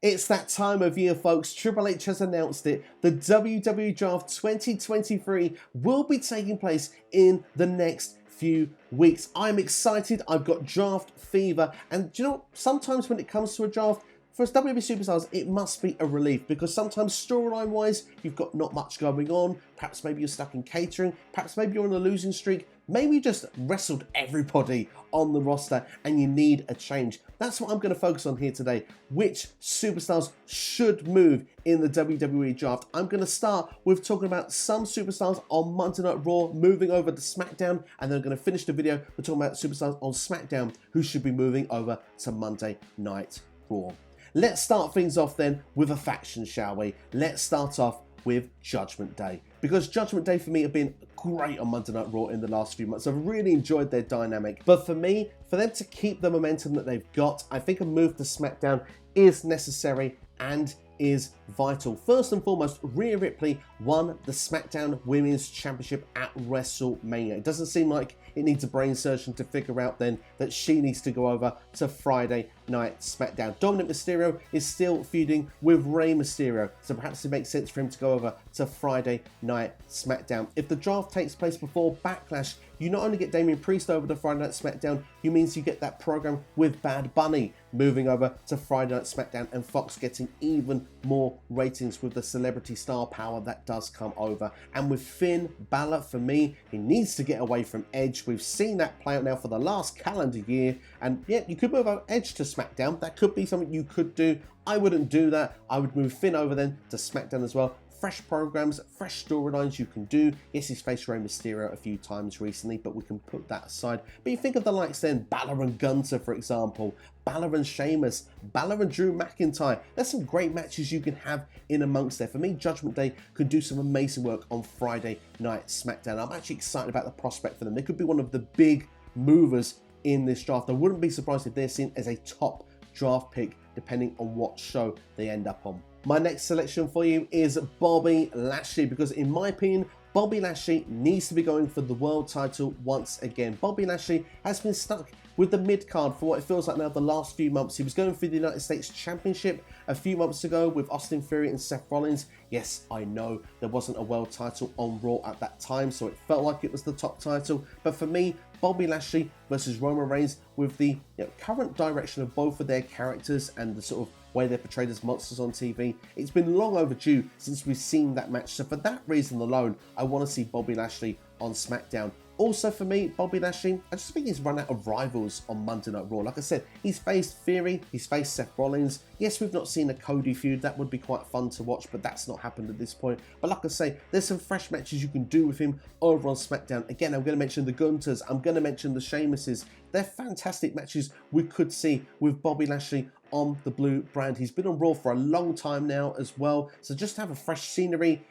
It's that time of year, folks. Triple H has announced it. The WWE Draft 2023 will be taking place in the next few weeks. I'm excited. I've got draft fever. And do you know what? Sometimes when it comes to a draft, for us WWE superstars, it must be a relief because sometimes storyline-wise, you've got not much going on. Perhaps maybe you're stuck in catering. Perhaps maybe you're on a losing streak. Maybe you just wrestled everybody on the roster and you need a change. That's what I'm going to focus on here today. Which superstars should move in the WWE Draft? I'm going to start with talking about some superstars on Monday Night Raw moving over to SmackDown, and then I'm going to finish the video with talking about superstars on SmackDown who should be moving over to Monday Night Raw. Let's start things off then with a faction, shall we? Let's start off with Judgment Day, because Judgment Day for me have been great on Monday Night Raw in the last few months. I've really enjoyed their dynamic, but for me, for them to keep the momentum that they've got, I think a move to SmackDown is necessary and is vital. First and foremost, Rhea Ripley won the SmackDown Women's Championship at WrestleMania. It doesn't seem like it needs a brain surgeon to figure out then that she needs to go over to Friday Night SmackDown. Dominic Mysterio is still feuding with Rey Mysterio, so perhaps it makes sense for him to go over to Friday Night SmackDown. If the draft takes place before Backlash, you not only get Damian Priest over to Friday Night SmackDown, you means you get that program with Bad Bunny moving over to Friday Night SmackDown, and Fox getting even more ratings with the celebrity star power that does come over. And with Finn Balor, for me, he needs to get away from Edge. We've seen that play out now for the last calendar year, and yeah, you could move over Edge to SmackDown. That could be something you could do. I wouldn't do that. I would move Finn over then to SmackDown as well. Fresh programs, fresh storylines you can do. Yes, he's faced Rey Mysterio a few times recently, but we can put that aside. But you think of the likes then, Balor and Gunther, for example, Balor and Sheamus, Balor and Drew McIntyre. There's some great matches you can have in amongst there. For me, Judgment Day could do some amazing work on Friday Night SmackDown. I'm actually excited about the prospect for them. They could be one of the big movers in this draft. I wouldn't be surprised if they're seen as a top draft pick, depending on what show they end up on. My next selection for you is Bobby Lashley, because in my opinion, Bobby Lashley needs to be going for the world title once again. Bobby Lashley has been stuck with the mid-card for what it feels like now the last few months. He was going for the United States Championship a few months ago with Austin Theory and Seth Rollins. Yes, I know there wasn't a world title on Raw at that time, so it felt like it was the top title. But for me, Bobby Lashley versus Roman Reigns, with the current direction of both of their characters and the sort of way they're portrayed as monsters on TV, it's been long overdue since we've seen that match. So for that reason alone, I want to see Bobby Lashley on SmackDown. Also for me, Bobby Lashley, I just think he's run out of rivals on Monday Night Raw. Like I said, he's faced Theory, he's faced Seth Rollins. Yes, we've not seen a Cody feud. That would be quite fun to watch, but that's not happened at this point. But like I say, there's some fresh matches you can do with him over on SmackDown. Again, I'm going to mention the Gunters. I'm going to mention the Sheamuses. They're fantastic matches we could see with Bobby Lashley on the blue brand. He's been on Raw for a long time now as well. So just to have a fresh scenery,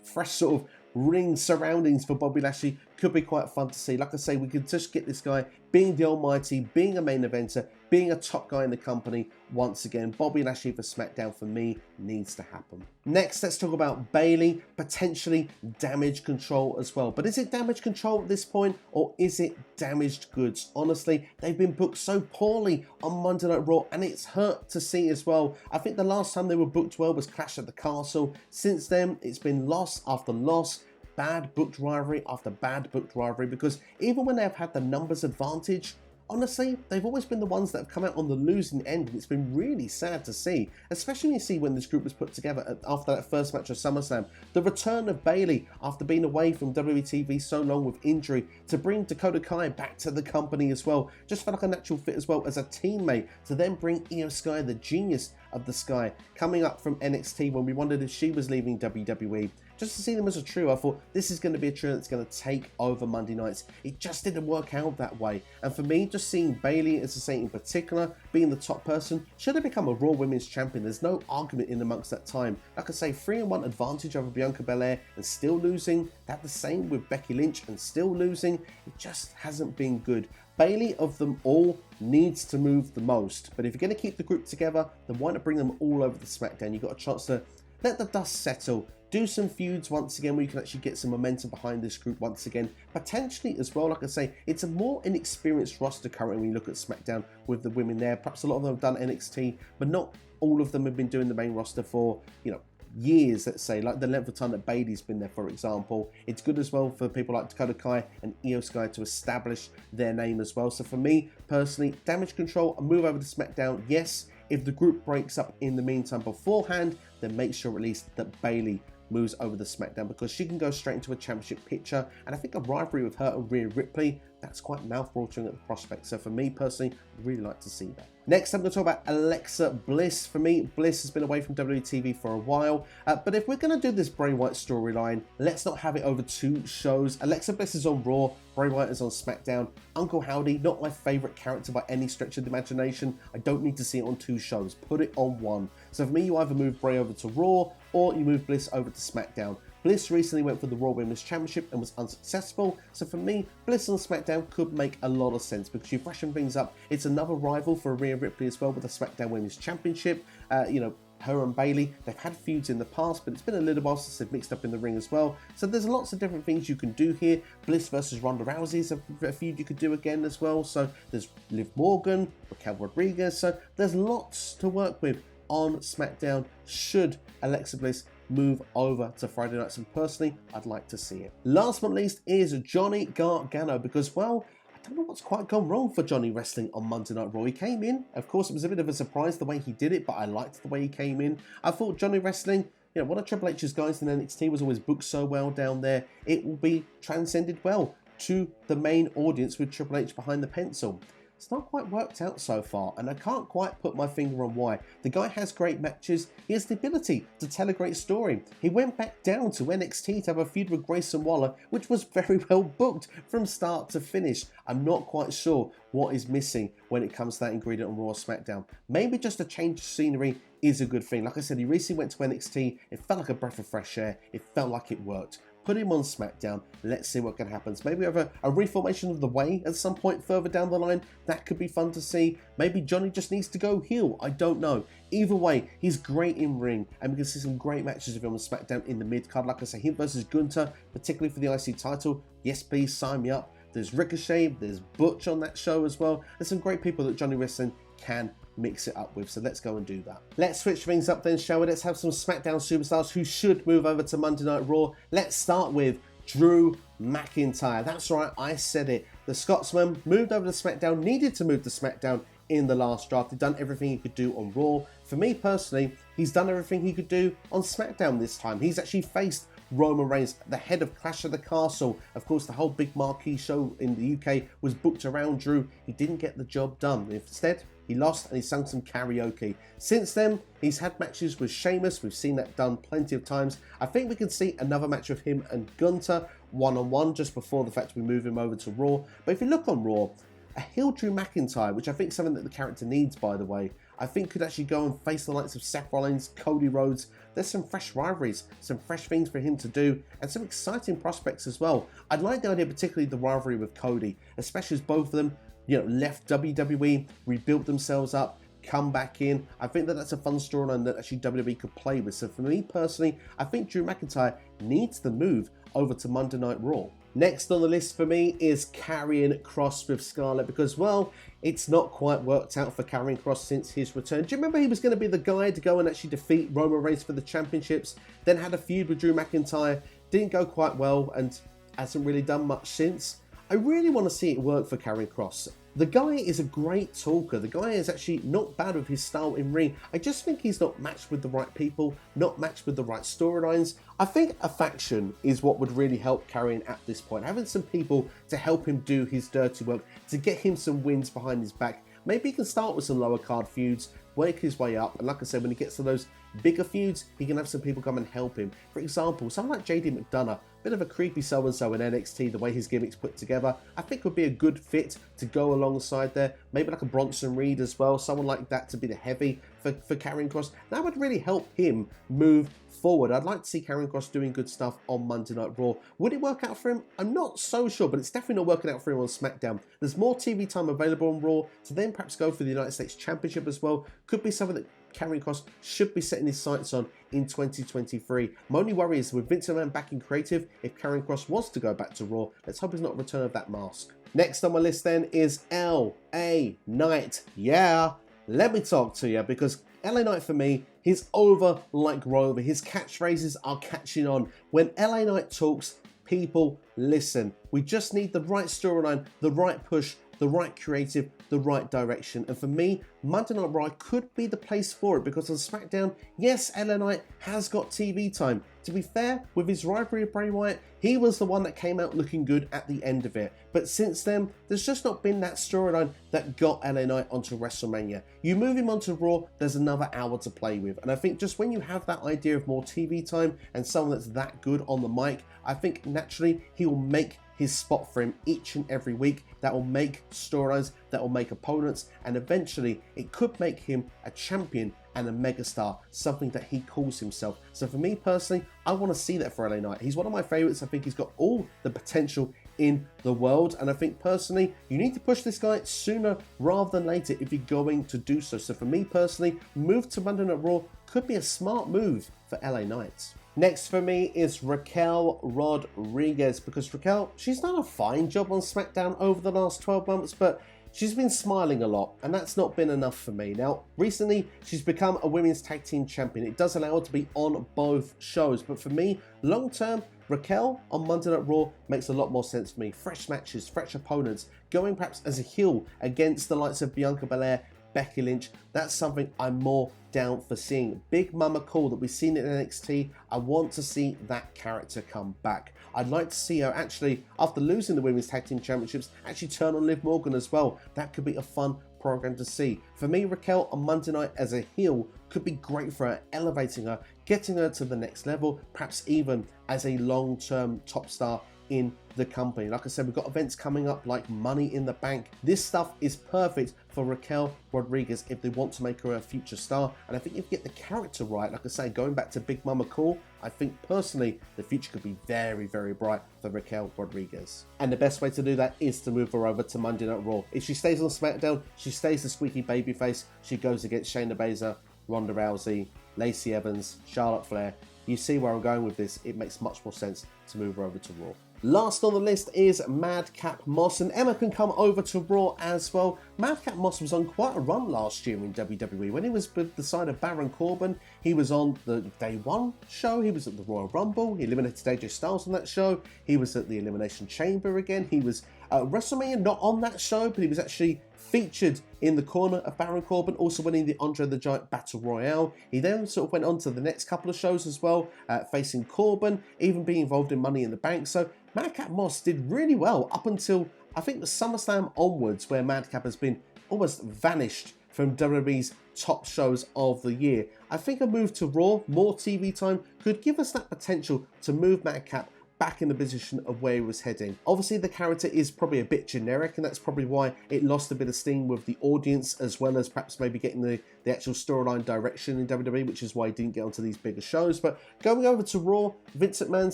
fresh sort of ring surroundings for Bobby Lashley could be quite fun to see. Like I say, we could just get this guy being the almighty, being a main eventer, being a top guy in the company once again. Bobby Lashley for SmackDown for me needs to happen. Next, let's talk about Bayley, potentially Damage Control as well. But is it Damage Control at this point, or is it Damaged Goods? Honestly, they've been booked so poorly on Monday Night Raw, and it's hurt to see as well. I think the last time they were booked well was Clash at the Castle. Since then, it's been loss after loss, bad booked rivalry after bad booked rivalry, because even when they've had the numbers advantage, honestly, they've always been the ones that have come out on the losing end, and it's been really sad to see, especially when you see when this group was put together after that first match of SummerSlam. The return of Bayley after being away from WWE TV so long with injury, to bring Dakota Kai back to the company as well, just felt like a natural fit as well as a teammate, to then bring Io Sky, the genius of the Sky, coming up from NXT when we wondered if she was leaving WWE. Just to see them as a trio, I thought this is going to be a trio that's going to take over Monday nights. It just didn't work out that way. And for me, just seeing Bayley as a saint in particular, being the top person, should have become a Raw Women's Champion. There's no argument in amongst that time. Like I say, 3-1 advantage over Bianca Belair and still losing. That the same with Becky Lynch and still losing. It just hasn't been good. Bayley of them all needs to move the most. But if you're going to keep the group together, then why not bring them all over the SmackDown? You've got a chance to let the dust settle, do some feuds once again where you can actually get some momentum behind this group once again. Potentially as well, like I say, it's a more inexperienced roster currently when you look at SmackDown with the women there. Perhaps a lot of them have done NXT, but not all of them have been doing the main roster for, you know, years, let's say, like the length of time that Bayley's been there, for example. It's good as well for people like Dakota Kai and Io Sky to establish their name as well. So for me personally, Damage Control, a move over to SmackDown, yes. If the group breaks up in the meantime beforehand, then make sure at least that Bayley moves over to SmackDown, because she can go straight into a championship picture, and I think a rivalry with her and Rhea Ripley, that's quite mouth-watering at the prospect. So for me personally, I'd really like to see that. Next, I'm going to talk about Alexa Bliss. For me, Bliss has been away from WWE TV for a while, but if we're going to do this Bray Wyatt storyline, let's not have it over 2 shows. Alexa Bliss is on Raw, Bray Wyatt is on SmackDown. Uncle Howdy, not my favourite character by any stretch of the imagination. I don't need to see it on 2 shows. Put it on 1. So for me, you either move Bray over to Raw, or you move Bliss over to SmackDown. Bliss recently went for the Raw Women's Championship and was unsuccessful, so for me, Bliss on SmackDown could make a lot of sense because you freshen things up. It's another rival for Rhea Ripley as well with the SmackDown Women's Championship. You know, her and Bayley, they've had feuds in the past, but it's been a little while since they've mixed up in the ring as well. So there's lots of different things you can do here. Bliss versus Ronda Rousey is a feud you could do again as well. So there's Liv Morgan, Raquel Rodriguez. So there's lots to work with on SmackDown should Alexa Bliss move over to Friday nights, and personally, I'd like to see it. Last but not least is Johnny Gargano, because, well, I don't know what's quite gone wrong for Johnny wrestling on Monday Night Raw. He came in, of course, it was a bit of a surprise the way he did it, but I liked the way he came in. I thought Johnny wrestling, you know, one of Triple H's guys in NXT was always booked so well down there, it will be transcended well to the main audience with Triple H behind the pencil. It's not quite worked out so far, and I can't quite put my finger on why. The guy has great matches, he has the ability to tell a great story. He went back down to NXT to have a feud with Grayson Waller, which was very well booked from start to finish. I'm not quite sure what is missing when it comes to that ingredient on Raw or SmackDown. Maybe just a change of scenery is a good thing. Like I said, he recently went to NXT, it felt like a breath of fresh air, it felt like it worked. Put him on SmackDown, let's see what can happen. So maybe we have a reformation of the Way at some point further down the line. That could be fun to see. Maybe Johnny just needs to go heel, I don't know. Either way, he's great in ring, and we can see some great matches of him on SmackDown in the mid-card. Like I say, him versus Gunther, particularly for the IC title. Yes, please, sign me up. There's Ricochet, there's Butch on that show as well. There's some great people that Johnny Wrestling can mix it up with, so let's go and do that. Let's switch things up then, shall we? Let's have some SmackDown superstars who should move over to Monday Night Raw. Let's start with Drew McIntyre. That's right, I said it. The Scotsman moved over to SmackDown, needed to move to SmackDown in the last draft. He'd done everything he could do on Raw. For me personally, he's done everything he could do on SmackDown this time. He's actually faced Roman Reigns, the head of Clash of the Castle. Of course, the whole big marquee show in the UK was booked around Drew. He didn't get the job done. Instead, he lost and he sung some karaoke. Since then, he's had matches with Sheamus. We've seen that done plenty of times. I think we can see another match with him and Gunther one-on-one just before the fact we move him over to Raw. But if you look on Raw, a heel Drew McIntyre, which I think is something that the character needs, by the way, I think could actually go and face the likes of Seth Rollins, Cody Rhodes. There's some fresh rivalries, some fresh things for him to do, and some exciting prospects as well. I'd like the idea, particularly the rivalry with Cody, especially as both of them, you know, left WWE, rebuilt themselves up, come back in. I think that that's a fun storyline that actually WWE could play with. So for me personally, I think Drew McIntyre needs the move over to Monday Night Raw. Next on the list for me is Karrion Kross with Scarlett, because, well, it's not quite worked out for Karrion Kross since his return. Do you remember he was going to be the guy to go and actually defeat Roman Reigns for the championships, then had a feud with Drew McIntyre, didn't go quite well, and hasn't really done much since? I really want to see it work for Karrion Kross. The guy is a great talker. The guy is actually not bad with his style in ring. I just think he's not matched with the right people, not matched with the right storylines. I think a faction is what would really help Karrion at this point. Having some people to help him do his dirty work, to get him some wins behind his back. Maybe he can start with some lower card feuds, work his way up, and like I said, when he gets to those bigger feuds, he can have some people come and help him. For example, someone like JD McDonough, bit of a creepy so-and-so in NXT, the way his gimmick's put together, I think would be a good fit to go alongside there. Maybe like a Bronson Reed as well, someone like that to be the heavy for Karrion Kross. That would really help him move forward. I'd like to see Karrion Kross doing good stuff on Monday Night Raw. Would it work out for him? I'm not so sure, but it's definitely not working out for him on SmackDown. There's more TV time available on Raw, to then perhaps go for the United States Championship as well. Could be something that Karrion Kross should be setting his sights on in 2023. My only worry is with Vince McMahon back in creative, if Karrion Kross was to go back to Raw, let's hope it's not a return of that mask. Next on my list then is LA Knight. Yeah, let me talk to you, because LA Knight for me, he's over like Rover. His catchphrases are catching on. When LA Knight talks, people listen. We just need the right storyline, the right push, the right creative, the right direction. And for me, Monday Night Raw could be the place for it, because on SmackDown, yes, LA Knight has got TV time. To be fair, with his rivalry with Bray Wyatt, he was the one that came out looking good at the end of it. But since then, there's just not been that storyline that got LA Knight onto WrestleMania. You move him onto Raw, there's another hour to play with. And I think just when you have that idea of more TV time and someone that's that good on the mic, I think naturally he will make his spot for him each and every week. That will make storylines, that will make opponents, and eventually it could make him a champion and a megastar, something that he calls himself. So for me personally, I want to see that for LA Knight. He's one of my favorites. I think he's got all the potential in the world, and I think personally you need to push this guy sooner rather than later if you're going to do so. So for me personally, move to Monday Night Raw could be a smart move for LA Knight. Next for me is Raquel Rodriguez, because Raquel, she's done a fine job on SmackDown over the last 12 months, but she's been smiling a lot, and that's not been enough for me. Now, recently, she's become a women's tag team champion. It does allow her to be on both shows, but for me, long term, Raquel on Monday Night Raw makes a lot more sense for me. Fresh matches, fresh opponents, going perhaps as a heel against the likes of Bianca Belair, Becky Lynch. That's something I'm more down for seeing. Big Mama Cool that we've seen in NXT, I want to see that character come back. I'd like to see her actually, after losing the Women's Tag Team Championships, actually turn on Liv Morgan as well. That could be a fun program to see. For me, Raquel on Monday night as a heel could be great for her, elevating her, getting her to the next level, perhaps even as a long-term top star in the company. Like I said, we've got events coming up like Money in the Bank. This stuff is perfect for Raquel Rodriguez if they want to make her a future star. And I think if you get the character right, like I say, going back to Big Mama Cool, I think personally the future could be very, very bright for Raquel Rodriguez. And the best way to do that is to move her over to Monday Night Raw. If she stays on SmackDown, she stays the squeaky babyface. She goes against Shayna Baszler, Ronda Rousey, Lacey Evans, Charlotte Flair. You see where I'm going with this. It makes much more sense to move her over to Raw. Last on the list is Madcap Moss, and Emma can come over to Raw as well. Madcap Moss was on quite a run last year in WWE. When he was with the side of Baron Corbin, he was on the Day One show, he was at the Royal Rumble, he eliminated AJ Styles on that show, he was at the Elimination Chamber again, he was at WrestleMania, not on that show, but he was actually featured in the corner of Baron Corbin, also winning the Andre the Giant Battle Royale. He then sort of went on to the next couple of shows as well, facing Corbin, even being involved in Money in the Bank. So Madcap Moss did really well up until, I think, the SummerSlam onwards, where Madcap has been almost vanished from WWE's top shows of the year. I think a move to Raw, more TV time, could give us that potential to move Madcap back in the position of where he was heading. Obviously, the character is probably a bit generic, and that's probably why it lost a bit of steam with the audience, as well as perhaps maybe getting the actual storyline direction in WWE, which is why he didn't get onto these bigger shows. But going over to Raw, Vince McMahon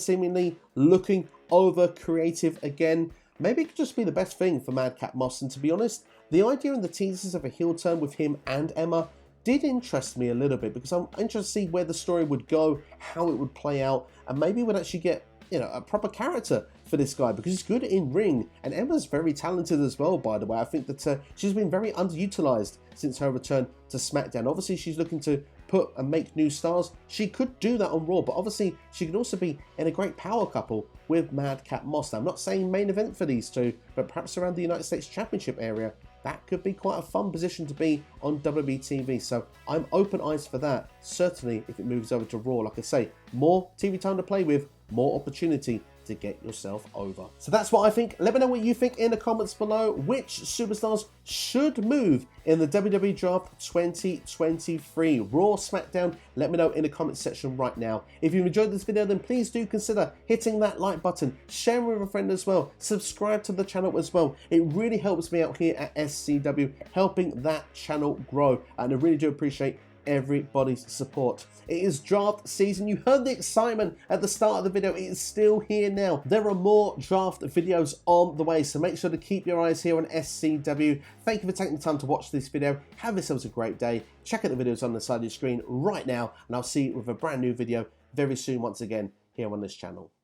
seemingly looking over creative again. Maybe it could just be the best thing for Madcap Moss, and to be honest, the idea and the teasers of a heel turn with him and Emma did interest me a little bit, because I'm interested to see where the story would go, how it would play out, and maybe we'd actually get, you know, a proper character for this guy, because he's good in ring, and Emma's very talented as well, by the way. I think that she's been very underutilized since her return to SmackDown. Obviously, she's looking to put and make new stars. She could do that on Raw, but obviously she could also be in a great power couple with Madcap Moss. Now, I'm not saying main event for these two, but perhaps around the United States Championship area, that could be quite a fun position to be on WWE TV. So I'm open eyes for that. Certainly, if it moves over to Raw, like I say, more TV time to play with, more opportunity to get yourself over. So that's what I think. Let me know what you think in the comments below. Which superstars should move in the WWE Draft 2023? Raw, SmackDown? Let me know in the comments section right now. If you've enjoyed this video, then please do consider hitting that like button, sharing with a friend as well, subscribe to the channel as well. It really helps me out here at SCW, helping that channel grow, and I really do appreciate everybody's support. It is draft season. You heard the excitement at the start of the video. It is still here now. There are more draft videos on the way, so make sure to keep your eyes here on SCW. Thank you for taking the time to watch this video. Have yourselves a great day. Check out the videos on the side of your screen right now, and I'll see you with a brand new video very soon once again here on this channel.